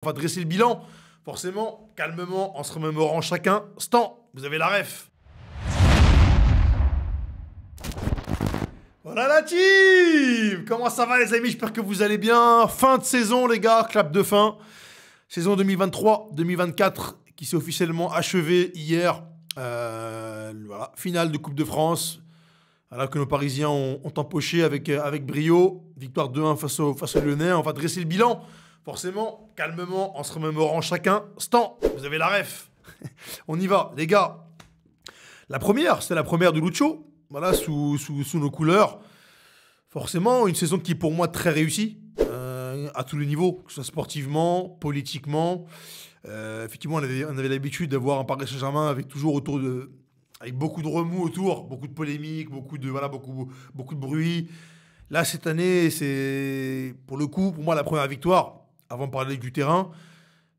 On va dresser le bilan, forcément, calmement, en se remémorant chacun. Instant, vous avez la ref. Voilà la team! Comment ça va les amis? J'espère que vous allez bien. Fin de saison les gars, clap de fin. Saison 2023-2024 qui s'est officiellement achevée hier. Voilà, finale de Coupe de France. Voilà, que nos Parisiens ont empoché avec brio. Victoire 2-1 face aux Lyonnais. On va dresser le bilan. Forcément, calmement, en se remémorant chacun. Instant, vous avez la ref. On y va, les gars. La première, c'était la première de Lucho. Voilà, sous nos couleurs. Forcément, une saison qui est pour moi très réussie. À tous les niveaux, que ce soit sportivement, politiquement. Effectivement, on avait l'habitude d'avoir un Paris Saint-Germain avec beaucoup de remous autour, beaucoup de polémiques, beaucoup de bruit. Là, cette année, c'est pour le coup, pour moi, la première victoire. Avant de parler du terrain,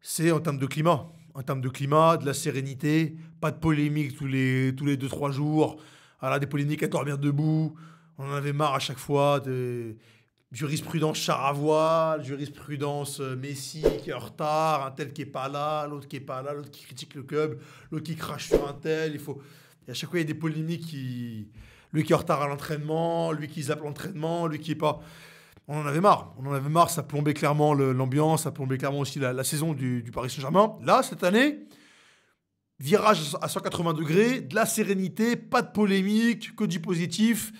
c'est en termes de climat. En termes de climat, de la sérénité, pas de polémique tous les 2-3 jours. Voilà, des polémiques à dormir debout. On en avait marre à chaque fois de jurisprudence char à voile, jurisprudence Messi qui est en retard, un tel qui est pas là, l'autre qui est pas là, l'autre qui critique le club, l'autre qui crache sur un tel. Et à chaque fois, il y a des polémiques lui qui est en retard à l'entraînement, lui qui zappe l'entraînement, lui qui est pas. On en avait marre, ça plombait clairement l'ambiance, ça plombait clairement aussi la saison du Paris Saint-Germain. Là, cette année, virage à 180 degrés, de la sérénité, pas de polémique, que du positif.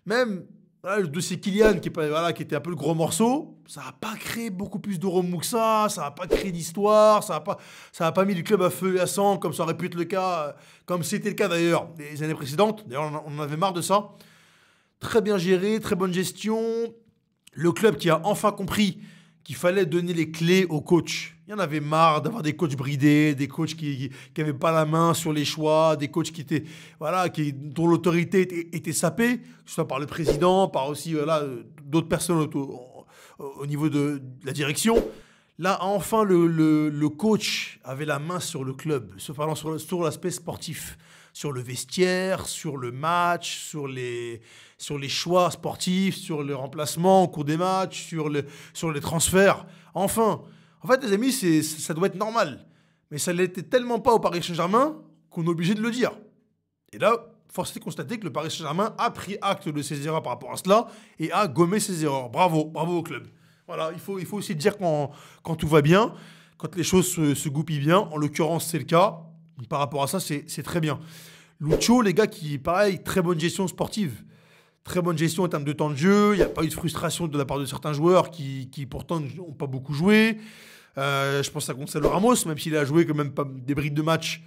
Même voilà, le dossier Kylian, qui était un peu le gros morceau, ça n'a pas créé beaucoup plus de remous que ça n'a pas créé d'histoire, ça n'a pas mis le club à feu et à sang, comme ça aurait pu être le cas, comme c'était le cas d'ailleurs les années précédentes. D'ailleurs, on en avait marre de ça. Très bien géré, très bonne gestion. Le club qui a enfin compris qu'il fallait donner les clés aux coachs. Il y en avait marre d'avoir des coachs bridés, des coachs qui n'avaient pas la main sur les choix, des coachs dont l'autorité était sapée, que ce soit par le président, par aussi d'autres personnes au niveau de la direction. Là, enfin, le coach avait la main sur le club, sur l'aspect sportif, sur le vestiaire, sur le match, sur les choix sportifs, sur le remplacement au cours des matchs, sur les transferts. Enfin, en fait, les amis, ça doit être normal. Mais ça ne l'était tellement pas au Paris Saint-Germain qu'on est obligé de le dire. Et là, force est de constater que le Paris Saint-Germain a pris acte de ses erreurs par rapport à cela et a gommé ses erreurs. Bravo au club. Voilà, il faut aussi dire quand tout va bien, quand les choses se goupillent bien. En l'occurrence, c'est le cas. Par rapport à ça, c'est très bien. Lucho, les gars, pareil, très bonne gestion sportive. Très bonne gestion en termes de temps de jeu. Il n'y a pas eu de frustration de la part de certains joueurs qui pourtant n'ont pas beaucoup joué. Je pense à Gonzalo Ramos, même s'il a joué quand même pas des brides de match.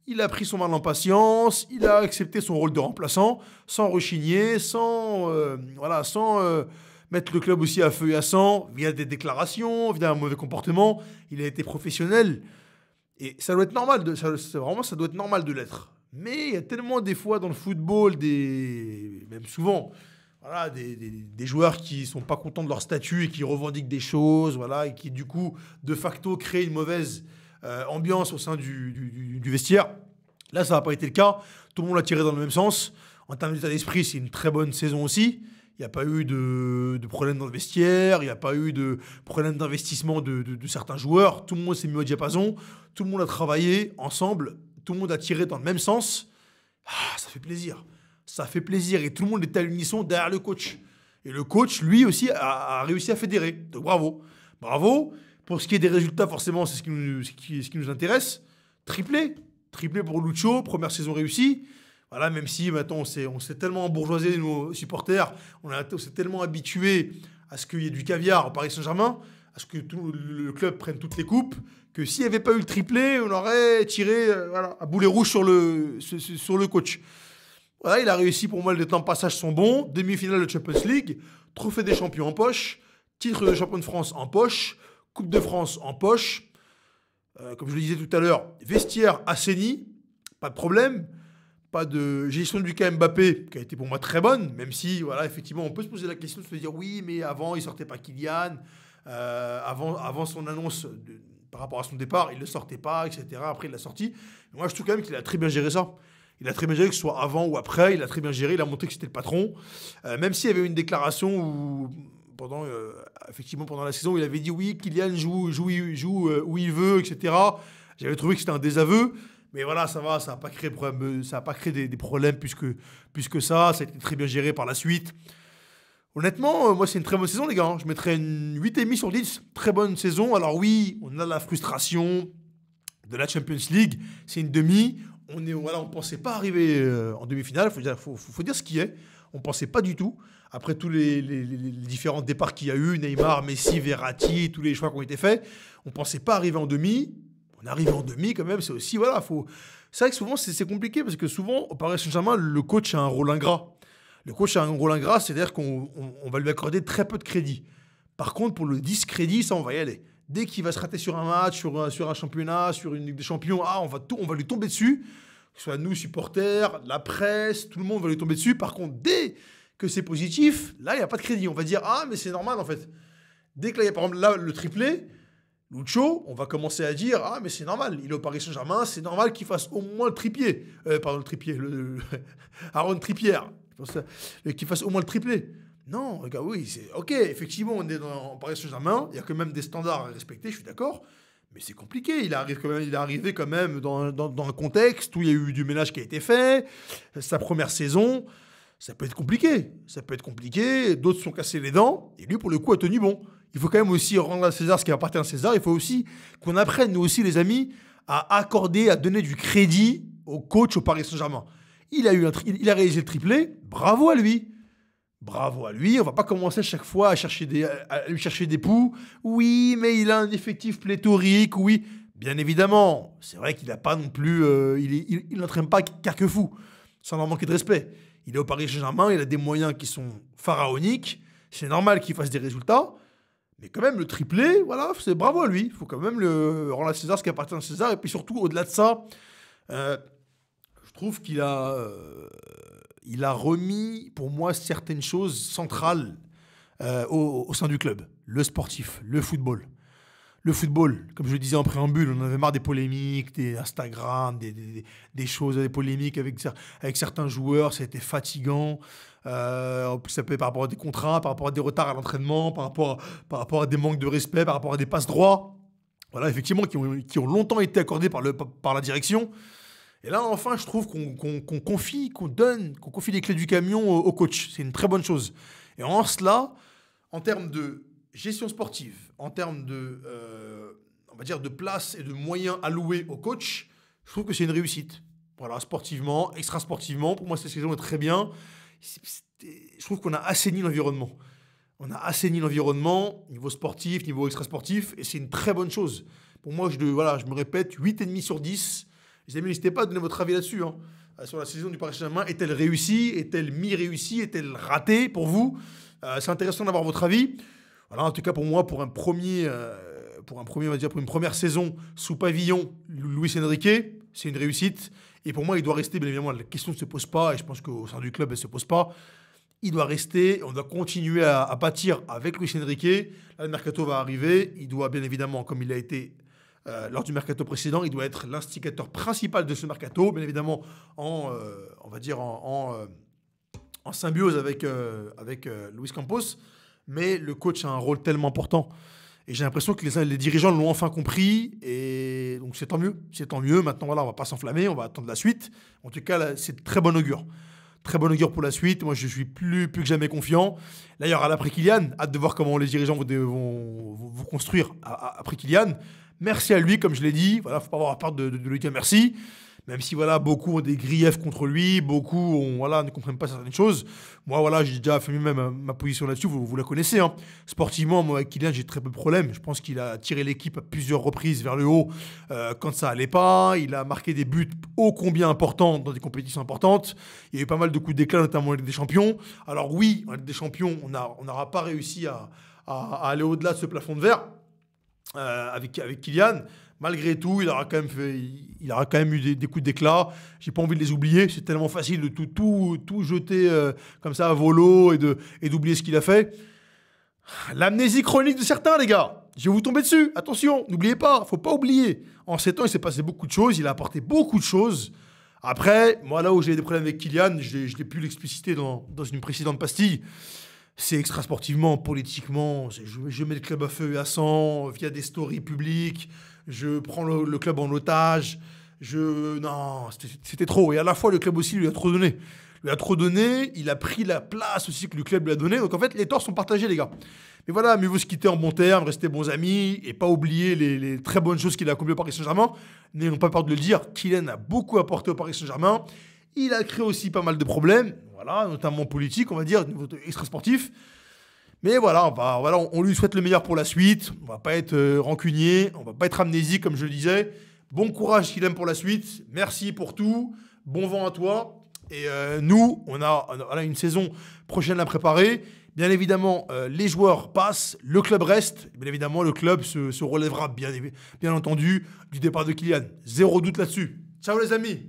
Il a pris son mal en patience. Il a accepté son rôle de remplaçant, sans rechigner, sans mettre le club aussi à feu et à sang, via des déclarations, via un mauvais comportement. Il a été professionnel. Et ça doit être normal, ça doit être normal de l'être. Mais il y a tellement des fois dans le football, même souvent, voilà, des joueurs qui ne sont pas contents de leur statut et qui revendiquent des choses, voilà, et qui du coup, de facto, créent une mauvaise ambiance au sein du vestiaire. Là, ça n'a pas été le cas. Tout le monde l'a tiré dans le même sens. En termes d'état d'esprit, c'est une très bonne saison aussi. Il n'y a pas eu de problème dans le vestiaire, il n'y a pas eu de problème d'investissement de certains joueurs. Tout le monde s'est mis au diapason, tout le monde a travaillé ensemble, tout le monde a tiré dans le même sens. Ah, ça fait plaisir. Ça fait plaisir et tout le monde est à l'unisson derrière le coach. Et le coach, lui aussi, a réussi à fédérer. Donc bravo. Bravo. Pour ce qui est des résultats, forcément, c'est ce qui nous intéresse. Triplé pour Lucho, première saison réussie. Voilà, même si maintenant on s'est tellement embourgeoisé, nos supporters, on s'est tellement habitué à ce qu'il y ait du caviar au Paris Saint-Germain, à ce que tout le club prenne toutes les coupes, que s'il n'y avait pas eu le triplé, on aurait tiré à boulet rouge sur le coach. Voilà, il a réussi, pour moi, les temps de passage sont bons. Demi-finale de Champions League, trophée des champions en poche, titre de champion de France en poche, Coupe de France en poche. Comme je le disais tout à l'heure, vestiaire assaini, pas de problème. Pas de gestion du cas Mbappé, qui a été pour moi très bonne, même si, voilà, effectivement, on peut se poser la question de se dire oui, mais avant, il ne sortait pas Kylian, avant son annonce par rapport à son départ, il ne le sortait pas, etc. Après, il l'a sorti. Mais moi, je trouve quand même qu'il a très bien géré ça. Il a très bien géré, que ce soit avant ou après, il a très bien géré, il a montré que c'était le patron. Même s'il y avait une déclaration où effectivement, pendant la saison, il avait dit oui, Kylian joue où il veut, etc. J'avais trouvé que c'était un désaveu. Mais voilà, ça va, ça n'a pas créé, ça a pas créé des problèmes plus que ça. Ça a été très bien géré par la suite. Honnêtement, moi, c'est une très bonne saison, les gars, hein. Je mettrais une 8,5 sur 10. Très bonne saison. Alors oui, on a la frustration de la Champions League. C'est une demi. Voilà, on ne pensait pas arriver en demi-finale. Faut dire ce qui est. On ne pensait pas du tout. Après tous les différents départs qu'il y a eu, Neymar, Messi, Verratti, tous les choix qui ont été faits, on ne pensait pas arriver en demi. On arrive en demi quand même. C'est aussi, voilà, c'est vrai que souvent, c'est compliqué parce que souvent, au Paris Saint-Germain, le coach a un rôle ingrat. Le coach a un rôle ingrat, c'est-à-dire qu'on va lui accorder très peu de crédit. Par contre, pour le discrédit, ça, on va y aller. Dès qu'il va se rater sur un match, sur un championnat, sur une Ligue des Champions, on va lui tomber dessus. Que ce soit nous, supporters, la presse, tout le monde va lui tomber dessus. Par contre, dès que c'est positif, là, il n'y a pas de crédit. On va dire, ah, mais c'est normal, en fait. Dès que là, il y a par exemple là, le triplé, Lucho, on va commencer à dire, ah, mais c'est normal. Il est au Paris Saint-Germain, c'est normal qu'il fasse au moins le tripier. Pardon, le tripier, Aaron Trippier. Qu'il fasse au moins le triplé. Non, les gars, oui, c'est ok. Effectivement, on est en Paris Saint-Germain. Il y a quand même des standards à respecter, je suis d'accord. Mais c'est compliqué. Il est arrivé quand même dans un contexte où il y a eu du ménage qui a été fait. Sa première saison, ça peut être compliqué. Ça peut être compliqué. D'autres se sont cassés les dents. Et lui, pour le coup, a tenu bon. Il faut quand même aussi rendre à César ce qui appartient à César. Il faut aussi qu'on apprenne, nous aussi, les amis, à accorder, à donner du crédit au coach au Paris Saint-Germain. Il a réalisé le triplé, bravo à lui. Bravo à lui, on va pas commencer chaque fois à lui chercher des poux. Oui, mais il a un effectif pléthorique, oui. Bien évidemment, c'est vrai qu'il n'a pas non plus... il n'entraîne pas Carquefou, sans leur manquer de respect. Il est au Paris Saint-Germain, il a des moyens qui sont pharaoniques. C'est normal qu'il fasse des résultats. Mais quand même, le triplé, voilà, c'est bravo à lui. Il faut quand même rendre à César ce qui appartient à César. Et puis surtout, au-delà de ça... je trouve qu'il a remis, pour moi, certaines choses centrales au sein du club. Le sportif, le football. Le football, comme je le disais en préambule, on en avait marre des polémiques, des Instagram, des choses, des polémiques avec certains joueurs, ça a été fatigant. En plus, ça peut être par rapport à des contrats, par rapport à des retards à l'entraînement, par rapport à des manques de respect, par rapport à des passes droits. Voilà, effectivement, qui ont longtemps été accordés par la direction. Et là, enfin, je trouve qu'on confie les clés du camion au coach. C'est une très bonne chose. Et en cela, en termes de gestion sportive, en termes on va dire, de place et de moyens alloués au coach, je trouve que c'est une réussite. Voilà, sportivement, extra-sportivement, pour moi, cette saison est très bien. Je trouve qu'on a assaini l'environnement. On a assaini l'environnement, niveau sportif, niveau extra-sportif, et c'est une très bonne chose. Pour moi, je me répète, 8,5 sur 10. Les amis, n'hésitez pas à donner votre avis là-dessus. Hein. Sur la saison du Paris Saint-Germain, est-elle réussie? Est-elle mi-réussie? Est-elle ratée pour vous? C'est intéressant d'avoir votre avis. Voilà, en tout cas, pour moi, pour une première saison sous pavillon Luis Enrique, c'est une réussite. Et pour moi, il doit rester, bien évidemment, la question ne se pose pas, et je pense qu'au sein du club, elle ne se pose pas. Il doit rester, on doit continuer à bâtir avec Luis Enrique. Là, le mercato va arriver. Il doit, bien évidemment, comme il a été lors du mercato précédent, il doit être l'instigateur principal de ce mercato, bien évidemment on va dire en symbiose avec Luis Campos, mais le coach a un rôle tellement important et j'ai l'impression que les dirigeants l'ont enfin compris et donc c'est tant mieux. Maintenant voilà, on va pas s'enflammer, on va attendre la suite. En tout cas là, c'est très bon augure. Très bon augure pour la suite. Moi, je suis plus que jamais confiant. Là, il y aura l'après Kylian. Hâte de voir comment les dirigeants vont construire après Kylian. Merci à lui, comme je l'ai dit. Voilà, faut pas avoir peur de lui dire merci. Même si voilà, beaucoup ont des griefs contre lui, beaucoup ne comprennent pas certaines choses. Moi, voilà, j'ai déjà fait même ma position là-dessus, vous la connaissez. Hein. Sportivement, moi, avec Kylian, j'ai très peu de problèmes. Je pense qu'il a tiré l'équipe à plusieurs reprises vers le haut quand ça allait pas. Il a marqué des buts ô combien importants dans des compétitions importantes. Il y a eu pas mal de coups d'éclat, notamment en Ligue des Champions. Alors oui, en Ligue des Champions, on n'aura pas réussi à aller au-delà de ce plafond de verre avec Kylian. Malgré tout, il aura quand même eu des coups d'éclat. J'ai pas envie de les oublier. C'est tellement facile de tout jeter comme ça à volo et d'oublier ce qu'il a fait. L'amnésie chronique de certains, les gars. Je vais vous tomber dessus. Attention, n'oubliez pas. Faut pas oublier. En 7 ans, il s'est passé beaucoup de choses. Il a apporté beaucoup de choses. Après, moi, là où j'ai des problèmes avec Kylian, je l'ai pu l'expliciter dans une précédente pastille. C'est extra-sportivement, politiquement, je mets le club à feu et à sang via des stories publiques, je prends le club en otage, Non, c'était trop. Et à la fois, le club aussi lui a trop donné. Lui a trop donné, il a pris la place aussi que le club lui a donné. Donc en fait, les torts sont partagés, les gars. Mais voilà, mieux vaut se quitter en bons termes, rester bons amis et pas oublier les très bonnes choses qu'il a accomplies au Paris Saint-Germain. N'ayons pas peur de le dire, Kylian a beaucoup apporté au Paris Saint-Germain. Il a créé aussi pas mal de problèmes, voilà, notamment politiques, on va dire, au niveau extra-sportif. Mais voilà, on lui souhaite le meilleur pour la suite. On va pas être rancunier, on va pas être amnésique, comme je le disais. Bon courage, Kylian, pour la suite. Merci pour tout. Bon vent à toi. Et nous, on a une saison prochaine à préparer. Bien évidemment, les joueurs passent, le club reste. Bien évidemment, le club se relèvera, bien entendu, du départ de Kylian. Zéro doute là-dessus. Ciao les amis.